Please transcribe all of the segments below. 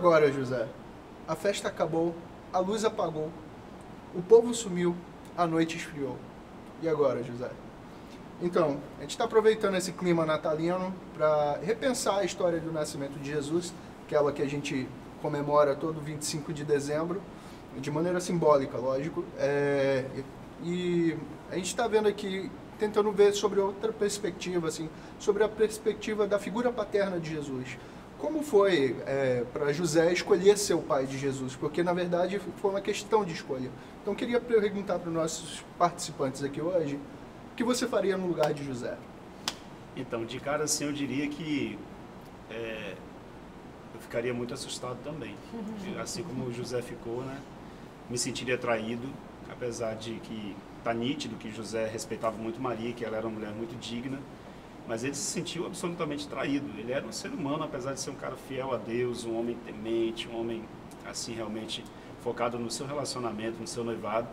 agora, José? A festa acabou, a luz apagou, o povo sumiu, a noite esfriou. E agora, José? Então, a gente está aproveitando esse clima natalino para repensar a história do nascimento de Jesus, aquela que a gente comemora todo 25 de dezembro, de maneira simbólica, lógico. E a gente está vendo aqui, tentando ver sobre outra perspectiva, assim, sobre a perspectiva da figura paterna de Jesus. Como foi para José escolher ser o pai de Jesus? Porque, na verdade, foi uma questão de escolha. Então, eu queria perguntar para os nossos participantes aqui hoje, o que você faria no lugar de José? Então, de cara, assim, eu diria que eu ficaria muito assustado também. Assim como o José ficou, né? Me sentiria traído, apesar de que está nítido que José respeitava muito Maria, que ela era uma mulher muito digna. Mas ele se sentiu absolutamente traído. Ele era um ser humano, apesar de ser um cara fiel a Deus, um homem temente, um homem, assim, realmente focado no seu relacionamento, no seu noivado.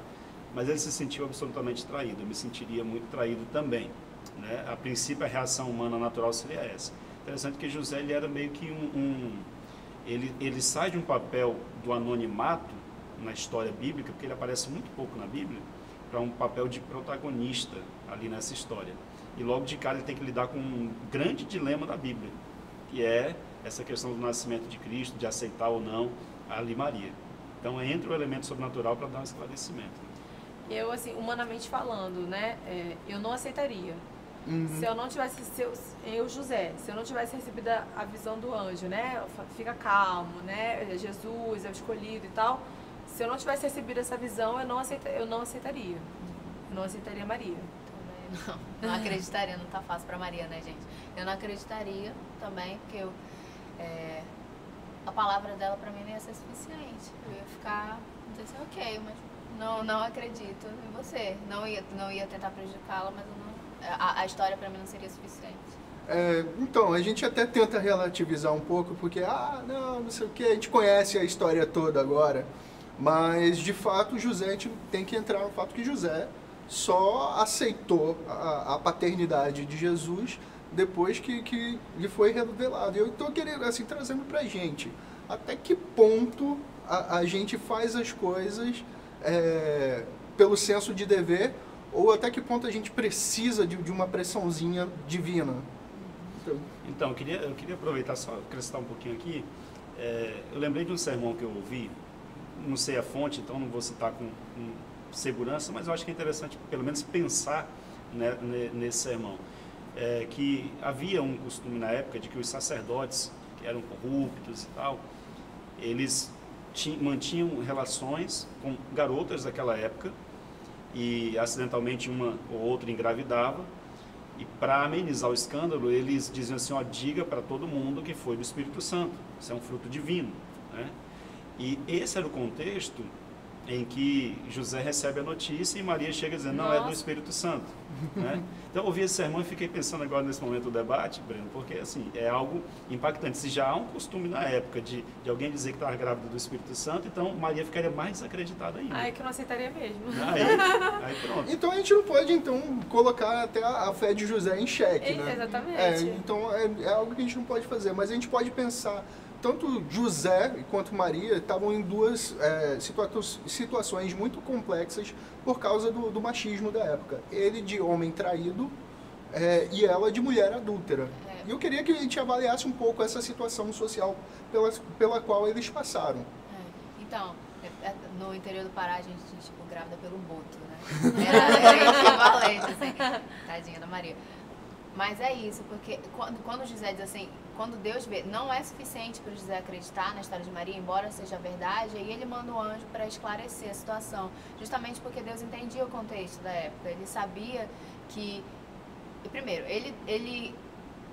Mas ele se sentiu absolutamente traído. Eu me sentiria muito traído também, né? A princípio, a reação humana natural seria essa. Interessante que José, ele era meio que ele sai de um papel do anonimato na história bíblica, porque ele aparece muito pouco na Bíblia, para um papel de protagonista ali nessa história. E logo de cara ele tem que lidar com um grande dilema da Bíblia, que é essa questão do nascimento de Cristo, de aceitar ou não ali Maria. Então entra o elemento sobrenatural para dar um esclarecimento. Eu, assim, humanamente falando, né, eu não aceitaria. Se eu não tivesse, José, se eu não tivesse recebido a visão do anjo, né, fica calmo, né, Jesus é o escolhido e tal, se eu não tivesse recebido essa visão, eu não aceitaria. Eu não aceitaria Maria. Não acreditaria, não tá fácil pra Maria, né, gente? Eu não acreditaria também, porque a palavra dela pra mim não ia ser suficiente. Eu ia ficar, não sei se ok, mas não acredito em você. Não ia tentar prejudicá-la, mas a história pra mim não seria suficiente. Então, a gente até tenta relativizar um pouco, porque, não sei o que, a gente conhece a história toda agora, mas, de fato, José, a gente tem que entrar no fato que José só aceitou a paternidade de Jesus depois que lhe foi revelado. Eu estou querendo, assim, trazendo para a gente até que ponto a gente faz as coisas pelo senso de dever, ou até que ponto a gente precisa de uma pressãozinha divina. Então eu queria aproveitar só acrescentar um pouquinho aqui. Eu lembrei de um sermão que eu ouvi, não sei a fonte, então não vou citar com segurança, mas eu acho que é interessante pelo menos pensar, né, nesse sermão, que havia um costume na época de que os sacerdotes, que eram corruptos e tal, eles mantinham relações com garotas daquela época e acidentalmente uma ou outra engravidava, e para amenizar o escândalo eles diziam assim, diga para todo mundo que foi do Espírito Santo, isso é um fruto divino, né? E esse era o contexto em que José recebe a notícia e Maria chega dizendo, não, é do Espírito Santo, né? Então eu ouvi esse sermão e fiquei pensando agora nesse momento do debate, Breno, porque assim, é algo impactante. Se já há um costume na época de alguém dizer que estava grávida do Espírito Santo, então Maria ficaria mais desacreditada ainda. Que eu não aceitaria mesmo. Aí pronto. Então a gente não pode, então, colocar até a fé de José em xeque, né? Exatamente. Então é algo que a gente não pode fazer, mas a gente pode pensar, tanto José quanto Maria estavam em duas situações muito complexas por causa do machismo da época. Ele de homem traído e ela de mulher adúltera. E eu queria que a gente avaliasse um pouco essa situação social pela qual eles passaram. Então, no interior do Pará a gente tipo, grávida pelo boto, né? Era equivalente, assim. Tadinha da Maria. Mas é isso, porque quando José diz assim, quando Deus vê, não é suficiente para José acreditar na história de Maria, embora seja verdade, aí ele manda o anjo para esclarecer a situação, justamente porque Deus entendia o contexto da época, ele sabia que, primeiro, ele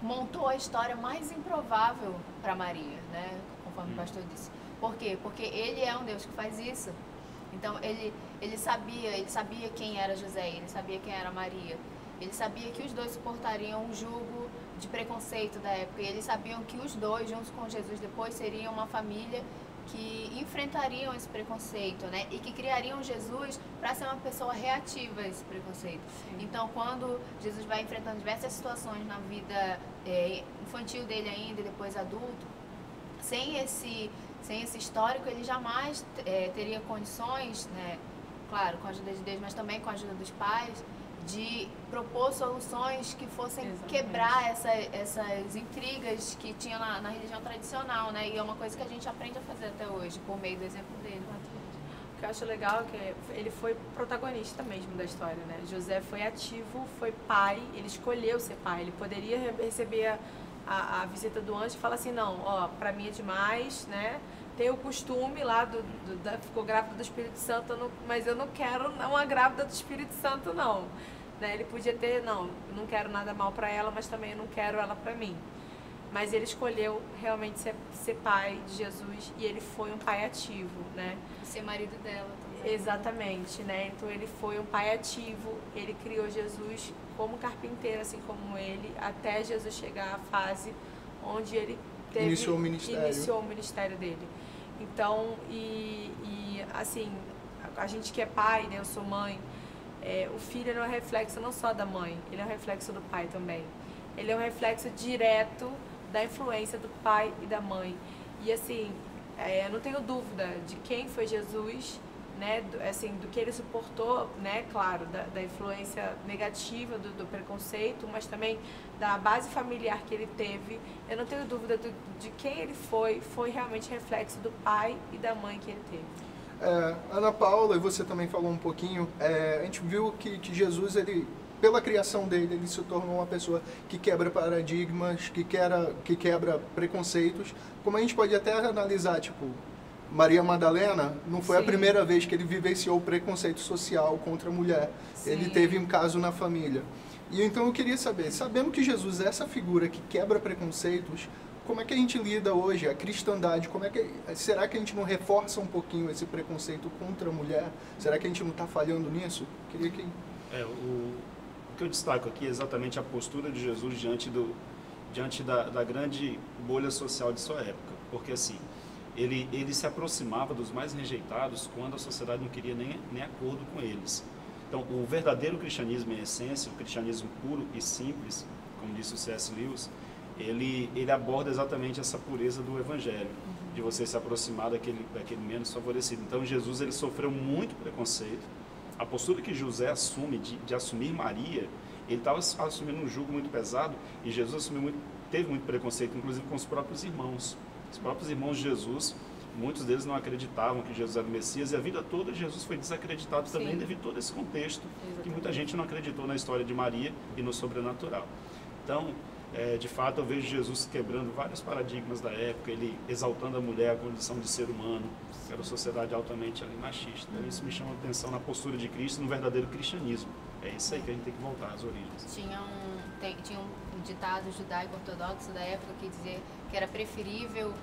montou a história mais improvável para Maria, né, conforme o pastor disse. Por quê? Porque ele é um Deus que faz isso. Então ele sabia quem era José, ele sabia quem era Maria. Ele sabia que os dois suportariam um jugo de preconceito da época. E eles sabiam que os dois, juntos com Jesus, depois seriam uma família que enfrentariam esse preconceito, né? E que criariam Jesus para ser uma pessoa reativa a esse preconceito. Sim. Então, quando Jesus vai enfrentando diversas situações na vida infantil dele ainda e depois adulto, sem esse histórico, ele jamais teria condições, né, claro, com a ajuda de Deus, mas também com a ajuda dos pais, de propor soluções que fossem quebrar essas intrigas que tinha na religião tradicional, né? E é uma coisa que a gente aprende a fazer até hoje, por meio do exemplo dele. O que eu acho legal é que ele foi protagonista mesmo da história, né? José foi ativo, foi pai, ele escolheu ser pai. Ele poderia receber a visita do anjo e falar assim, não, ó, pra mim é demais, né? Tem o costume lá, ficou grávida do Espírito Santo, mas eu não quero uma grávida do Espírito Santo, não. Né? Ele podia ter, não, eu não quero nada mal para ela, mas também eu não quero ela para mim. Mas ele escolheu realmente ser pai de Jesus e ele foi um pai ativo, né? E ser marido dela também. Exatamente, né? Então ele foi um pai ativo, ele criou Jesus como carpinteiro, assim como ele, até Jesus chegar à fase onde ele iniciou o ministério dele. Então, assim, a gente que é pai, né? Eu sou mãe. O filho é um reflexo não só da mãe, ele é um reflexo do pai também. Ele é um reflexo direto da influência do pai e da mãe. E assim, eu não tenho dúvida de quem foi Jesus, né? Assim, do que ele suportou, né? Claro, da influência negativa do preconceito, mas também da base familiar que ele teve. Eu não tenho dúvida de quem ele foi realmente reflexo do pai e da mãe que ele teve. Ana Paula, e você também falou um pouquinho, a gente viu que Jesus, ele, pela criação dele, ele se tornou uma pessoa que quebra paradigmas, que quebra preconceitos. Como a gente pode até analisar, tipo, Maria Madalena não foi a primeira vez que ele vivenciou o preconceito social contra a mulher. Sim. Ele teve um caso na família. E então eu queria saber, sabendo que Jesus é essa figura que quebra preconceitos, como é que a gente lida hoje, a cristandade, será que a gente não reforça um pouquinho esse preconceito contra a mulher? Será que a gente não está falhando nisso? Queria que... O que eu destaco aqui é exatamente a postura de Jesus diante da grande bolha social de sua época. Porque assim, ele se aproximava dos mais rejeitados quando a sociedade não queria nem acordo com eles. Então, o verdadeiro cristianismo em essência, o cristianismo puro e simples, como disse o C.S. Lewis, ele aborda exatamente essa pureza do evangelho, de você se aproximar daquele menos favorecido. Então, Jesus, ele sofreu muito preconceito. A postura que José assume, de assumir Maria, ele estava assumindo um jugo muito pesado, e Jesus teve muito preconceito, inclusive com os próprios irmãos. Os próprios irmãos de Jesus, muitos deles não acreditavam que Jesus era o Messias, e a vida toda Jesus foi desacreditado também devido a todo esse contexto, que muita gente não acreditou na história de Maria e no sobrenatural. Então, de fato, eu vejo Jesus quebrando vários paradigmas da época, ele exaltando a mulher, a condição de ser humano, que era uma sociedade altamente machista. Então, isso me chama a atenção na postura de Cristo, no verdadeiro cristianismo. É isso aí que a gente tem que voltar às origens. Tinha um ditado judaico ortodoxo da época que dizia que era preferível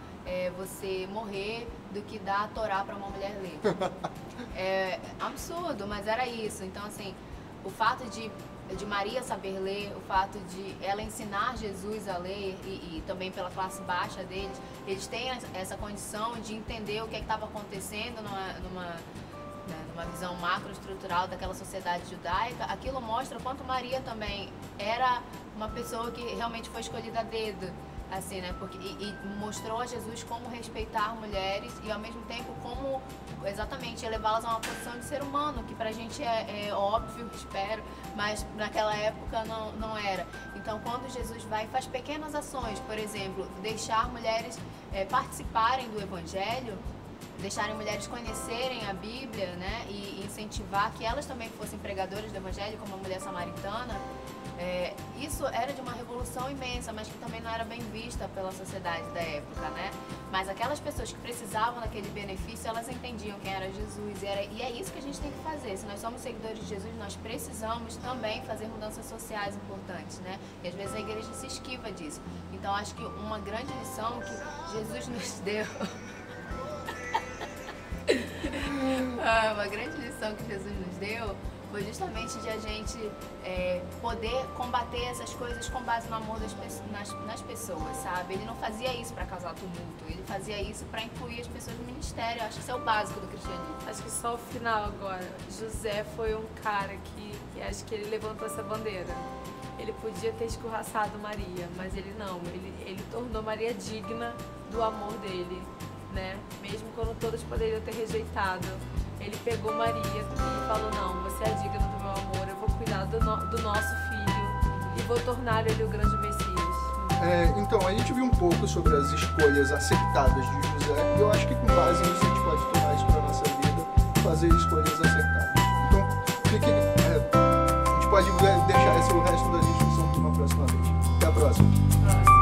você morrer do que dar a Torá para uma mulher ler. É absurdo, mas era isso. Então, assim, o fato de Maria saber ler, o fato de ela ensinar Jesus a ler e também pela classe baixa deles, eles têm essa condição de entender o que estava acontecendo numa visão macroestrutural daquela sociedade judaica. Aquilo mostra o quanto Maria também era uma pessoa que realmente foi escolhida a dedo, assim, né? E mostrou a Jesus como respeitar mulheres e ao mesmo tempo como exatamente elevá-las a uma posição de ser humano, que pra gente é óbvio, espero, mas naquela época não era. Então, quando Jesus vai e faz pequenas ações, por exemplo, deixar mulheres participarem do Evangelho, deixarem mulheres conhecerem a Bíblia, né, e incentivar que elas também fossem pregadoras do Evangelho, como a mulher samaritana, isso era de uma revolução imensa, mas que também não era bem vista pela sociedade da época, né? Mas aquelas pessoas que precisavam daquele benefício, elas entendiam quem era Jesus, e é isso que a gente tem que fazer. Se nós somos seguidores de Jesus, nós precisamos também fazer mudanças sociais importantes, né? E às vezes a igreja se esquiva disso. Então acho que uma grande lição que Jesus nos deu... uma grande lição que Jesus nos deu foi justamente de a gente poder combater essas coisas com base no amor nas pessoas, sabe? Ele não fazia isso para causar tumulto, ele fazia isso para incluir as pessoas no ministério. Eu acho que isso é o básico do cristianismo. Acho que só o final agora. José foi um cara que acho que ele levantou essa bandeira. ele podia ter escorraçado Maria, mas ele não. Ele tornou Maria digna do amor dele, né? Mesmo quando todos poderiam ter rejeitado. Ele pegou Maria e falou, não, você é digna do meu amor, eu vou cuidar do nosso filho e vou tornar ele o grande Messias. Então, a gente viu um pouco sobre as escolhas acertadas de José e eu acho que com base nisso a gente pode tomar isso para a nossa vida, fazer escolhas acertadas. Então, a gente pode deixar esse o resto da discussão para uma próxima vez. Até a próxima.